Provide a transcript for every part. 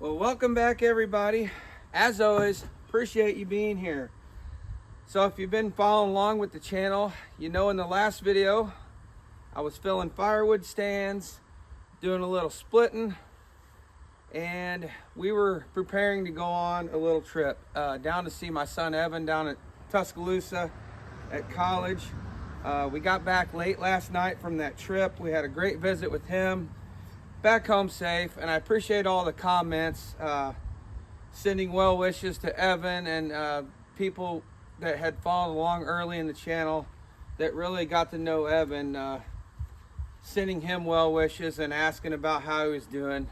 Well, welcome back everybody. As always, appreciate you being here. So if you've been following along with the channel, you know in the last video I was filling firewood stands, doing a little splitting, and we were preparing to go on a little trip down to see my son Evan down at Tuscaloosa at college. We got back late last night from that trip. We had a great visit with him. Back home safe, and I appreciate all the comments, sending well wishes to Evan and people that had followed along early in the channel that really got to know Evan, sending him well wishes and asking about how he was doing.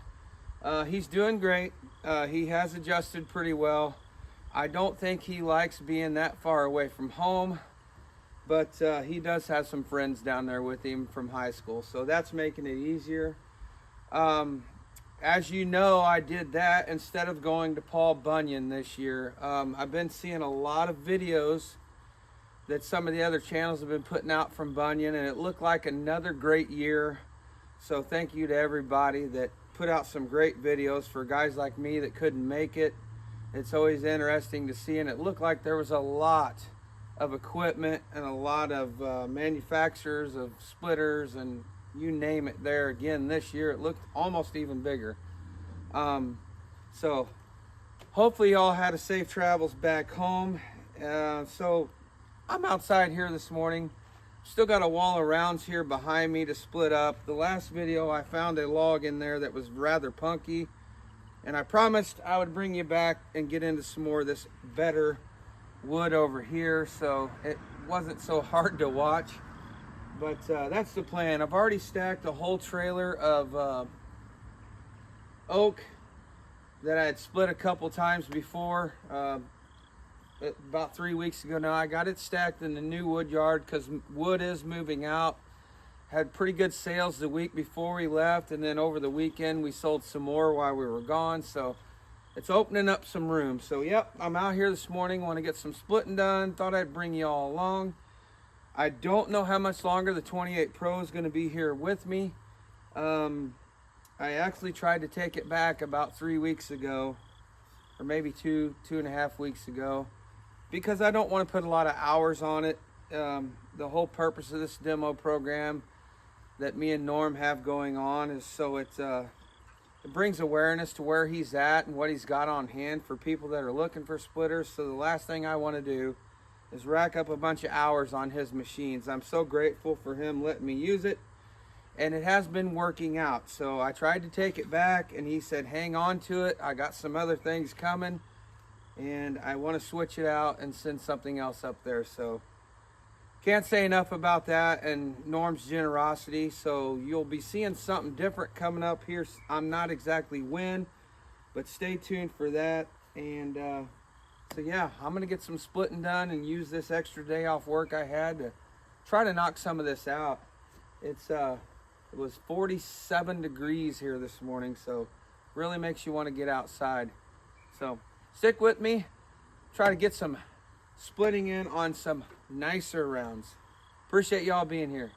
He's doing great. He has adjusted pretty well. I don't think he likes being that far away from home, but he does have some friends down there with him from high school, so that's making it easier. As you know, I did that instead of going to Paul Bunyan this year. I've been seeing a lot of videos that some of the other channels have been putting out from Bunyan, and it looked like another great year. So thank you to everybody that put out some great videos for guys like me that couldn't make it. It's always interesting to see, and it looked like there was a lot of equipment and a lot of manufacturers of splitters and you name it there again this year. It looked almost even bigger. So hopefully y'all had a safe travels back home. So I'm outside here this morning. Still got a wall of rounds here behind me to split up. The last video I found a log in there that was rather punky, and I promised I would bring you back and get into some more of this better wood over here so it wasn't so hard to watch. But that's the plan. I've already stacked a whole trailer of oak that I had split a couple times before. About 3 weeks ago now, I got it stacked in the new wood yard because wood is moving out. Had pretty good sales the week before we left, and then over the weekend we sold some more while we were gone. So it's opening up some room. So yep, I'm out here this morning. Want to get some splitting done. Thought I'd bring you all along. I don't know how much longer the 28 Pro is going to be here with me. I actually tried to take it back about 3 weeks ago, or maybe two and a half weeks ago, because I don't want to put a lot of hours on it. The whole purpose of this demo program that me and Norm have going on is so it brings awareness to where he's at and what he's got on hand for people that are looking for splitters. So the last thing I want to do is rack up a bunch of hours on his machines. I'm so grateful for him letting me use it, and it has been working out. So I tried to take it back, and he said hang on to it. I got some other things coming, and I want to switch it out and send something else up there. So can't say enough about that and Norm's generosity. So you'll be seeing something different coming up here. I'm not exactly when, but stay tuned for that. And so yeah, I'm gonna get some splitting done and use this extra day off work I had to try to knock some of this out. It was 47 degrees here this morning, so really makes you want to get outside. So stick with me, try to get some splitting in on some nicer rounds. Appreciate y'all being here.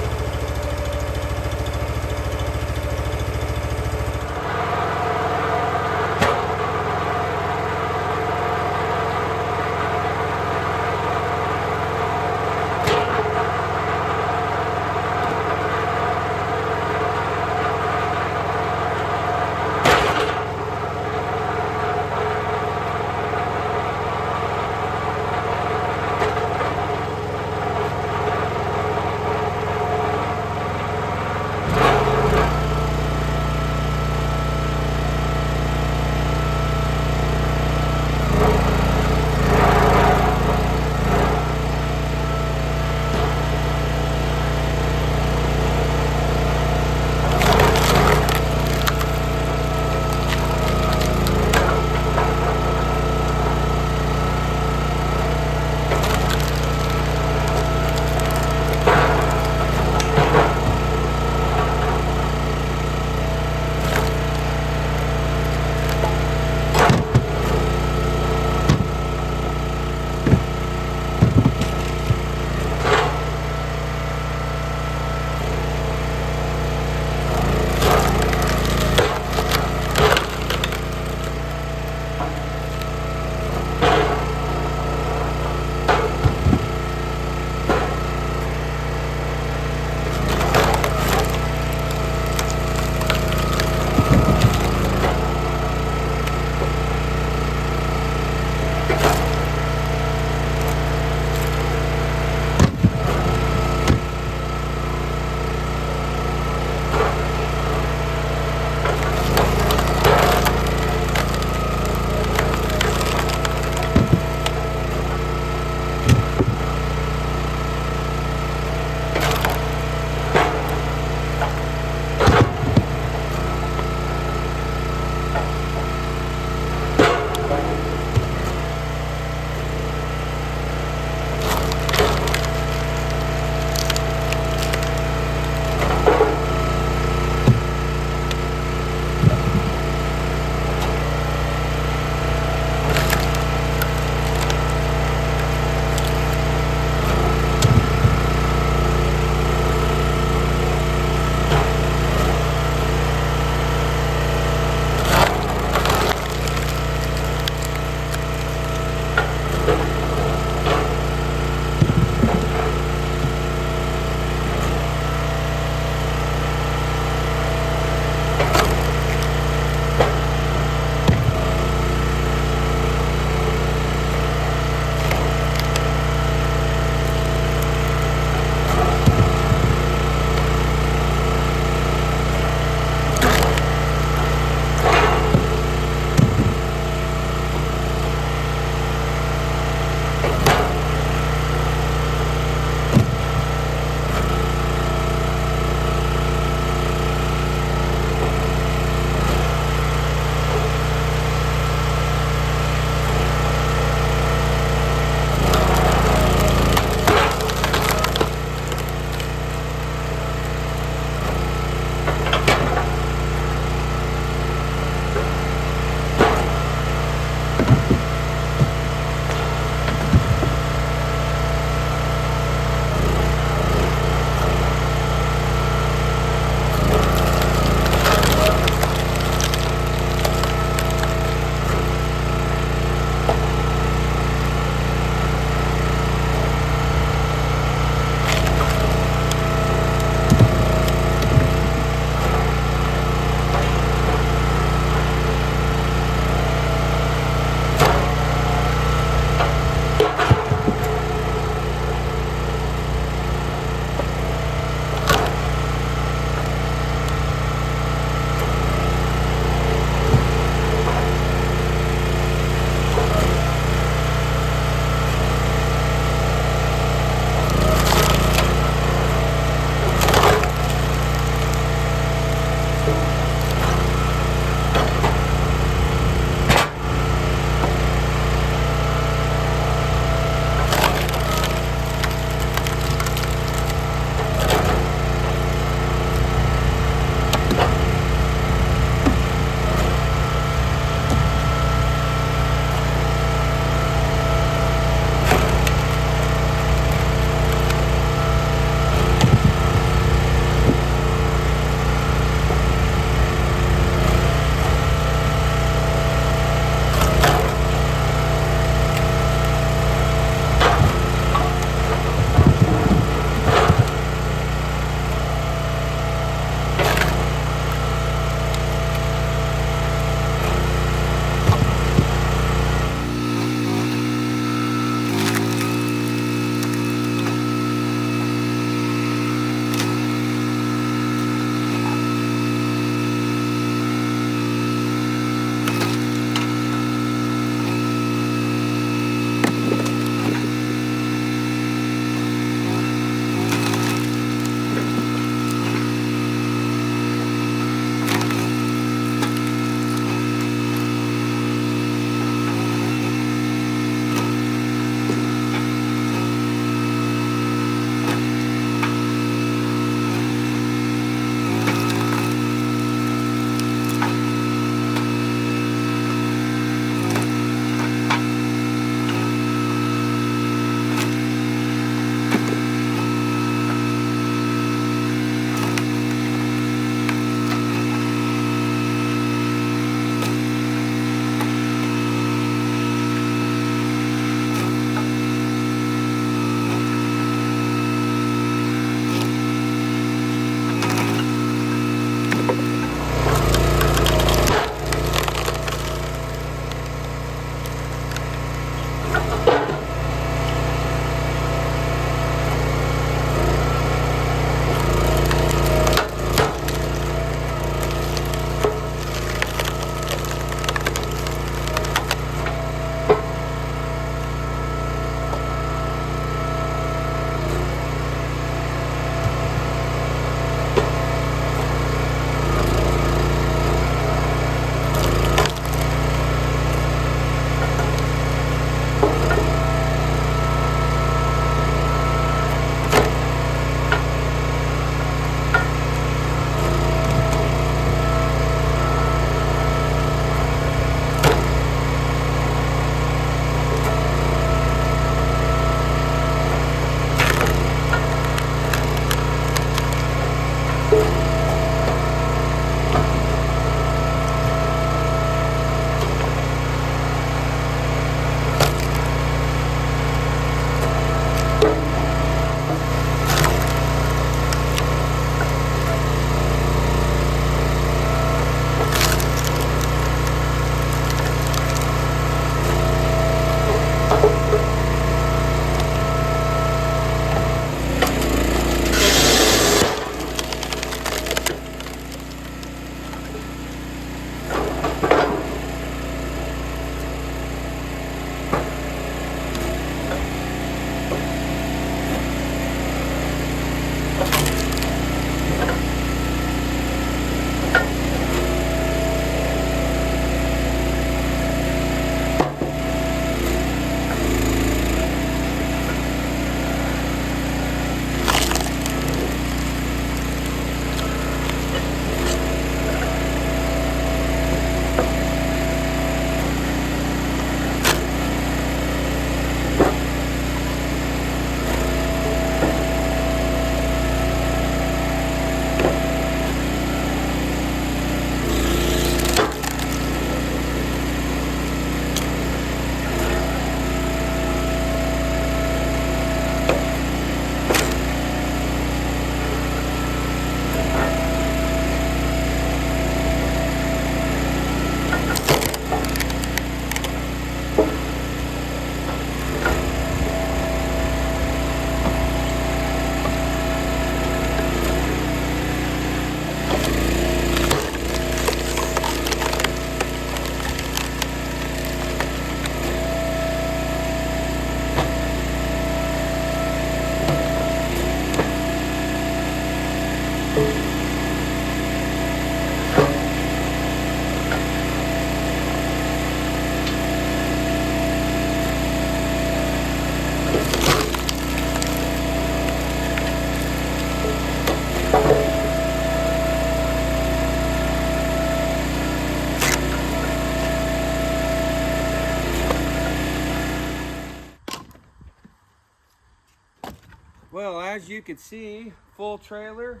Well, as you can see, full trailer.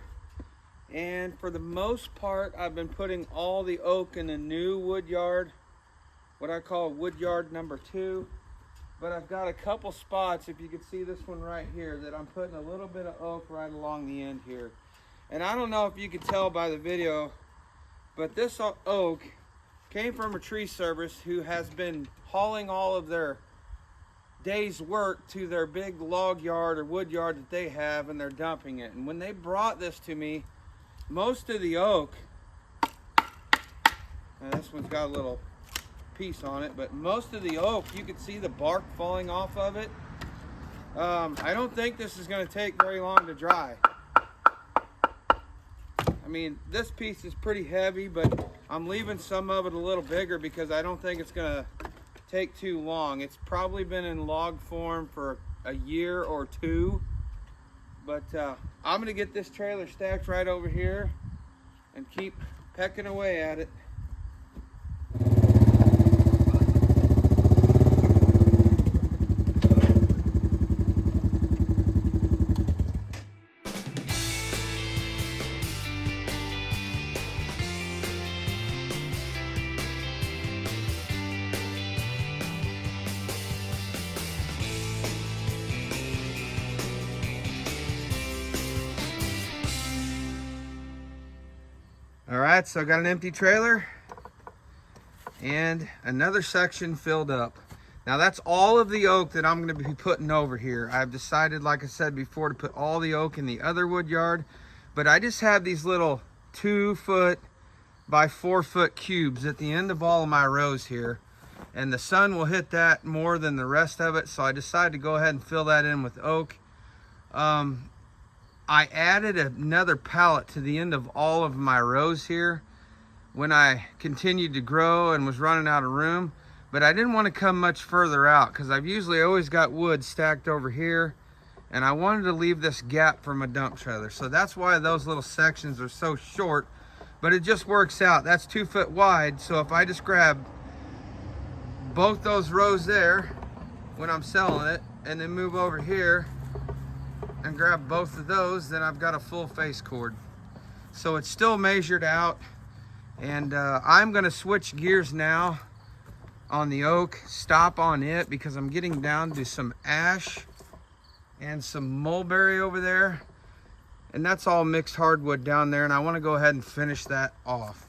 And for the most part, I've been putting all the oak in the new wood yard, what I call wood yard number 2. But I've got a couple spots, if you can see this one right here, that I'm putting a little bit of oak right along the end here. And I don't know if you can tell by the video, but this oak came from a tree service who has been hauling all of their day's work to their big log yard or wood yard that they have, and they're dumping it. And when they brought this to me, most of the oak, and this one's got a little piece on it, but most of the oak, you can see the bark falling off of it. I don't think this is going to take very long to dry. I mean, this piece is pretty heavy, but I'm leaving some of it a little bigger because I don't think it's going to take too long. It's probably been in log form for a year or 2, but I'm going to get this trailer stacked right over here and keep pecking away at it. All right, so I got an empty trailer and another section filled up. Now that's all of the oak that I'm going to be putting over here. I've decided, like I said before, to put all the oak in the other wood yard, but I just have these little 2-foot by 4-foot cubes at the end of all of my rows here, and the sun will hit that more than the rest of it, so I decided to go ahead and fill that in with oak. I added another pallet to the end of all of my rows here when I continued to grow and was running out of room, but I didn't want to come much further out because I've usually always got wood stacked over here, and I wanted to leave this gap for my dump trailer. So that's why those little sections are so short, but it just works out. That's 2 foot wide, so if I just grab both those rows there when I'm selling it and then move over here and grab both of those, then I've got a full face cord. So it's still measured out, and I'm gonna switch gears now on the oak, stop on it because I'm getting down to some ash and some mulberry over there, and that's all mixed hardwood down there, and I want to go ahead and finish that off.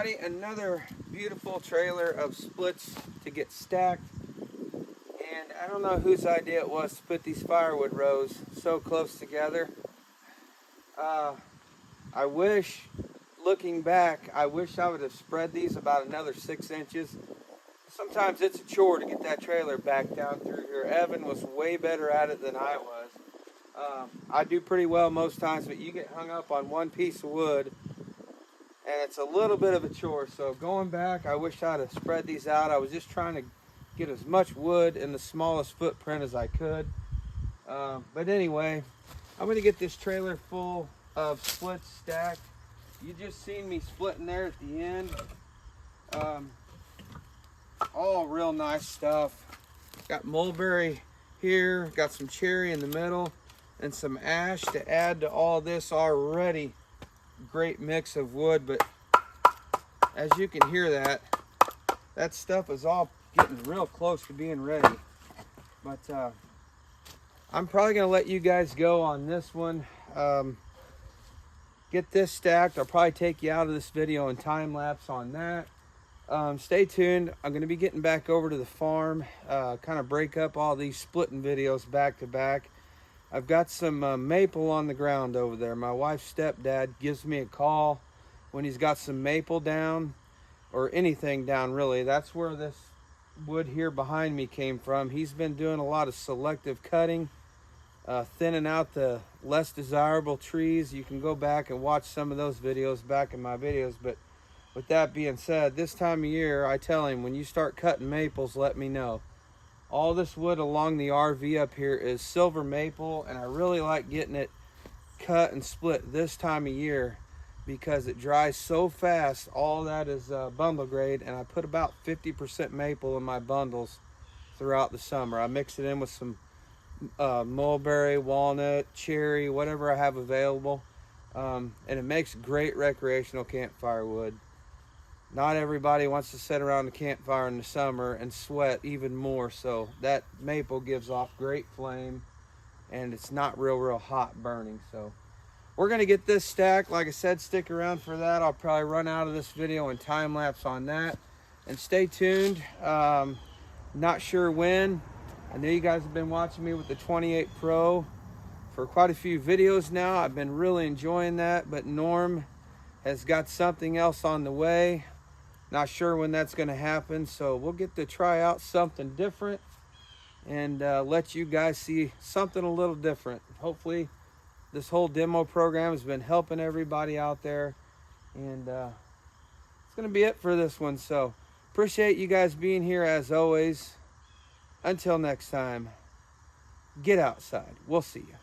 everybody, another beautiful trailer of splits to get stacked. And I don't know whose idea it was to put these firewood rows so close together. I wish, looking back, I wish I would have spread these about another 6 inches. Sometimes it's a chore to get that trailer back down through here. Evan was way better at it than I was. I do pretty well most times, but you get hung up on one piece of wood and it's a little bit of a chore. So going back, I wish I'd have spread these out. I was just trying to get as much wood in the smallest footprint as I could. But anyway, I'm going to get this trailer full of splits stacked. You just seen me splitting there at the end. All real nice stuff. Got mulberry here, got some cherry in the middle, and some ash to add to all this already great mix of wood. But as you can hear, that stuff is all getting real close to being ready. But I'm probably gonna let you guys go on this one. Get this stacked. I'll probably take you out of this video and time lapse on that. Stay tuned. I'm going to be getting back over to the farm, kind of break up all these splitting videos back to back. I've got some maple on the ground over there. My wife's stepdad gives me a call when he's got some maple down, or anything down really. That's where this wood here behind me came from. He's been doing a lot of selective cutting, thinning out the less desirable trees. You can go back and watch some of those videos back in my videos. But with that being said, this time of year, I tell him, when you start cutting maples, let me know. All this wood along the RV up here is silver maple, and I really like getting it cut and split this time of year because it dries so fast. All that is bundle grade, and I put about 50% maple in my bundles throughout the summer. I mix it in with some mulberry, walnut, cherry, whatever I have available, and it makes great recreational campfire wood. Not everybody wants to sit around the campfire in the summer and sweat even more, so that maple gives off great flame, and it's not real hot burning. So we're going to get this stacked. Like I said, stick around for that. I'll probably run out of this video and time lapse on that, and stay tuned. Not sure when. I know you guys have been watching me with the 28 Pro for quite a few videos now. I've been really enjoying that, but Norm has got something else on the way. Not sure when that's going to happen, so we'll get to try out something different and let you guys see something a little different. Hopefully this whole demo program has been helping everybody out there, and it's going to be it for this one. So appreciate you guys being here as always. Until next time, get outside. We'll see you.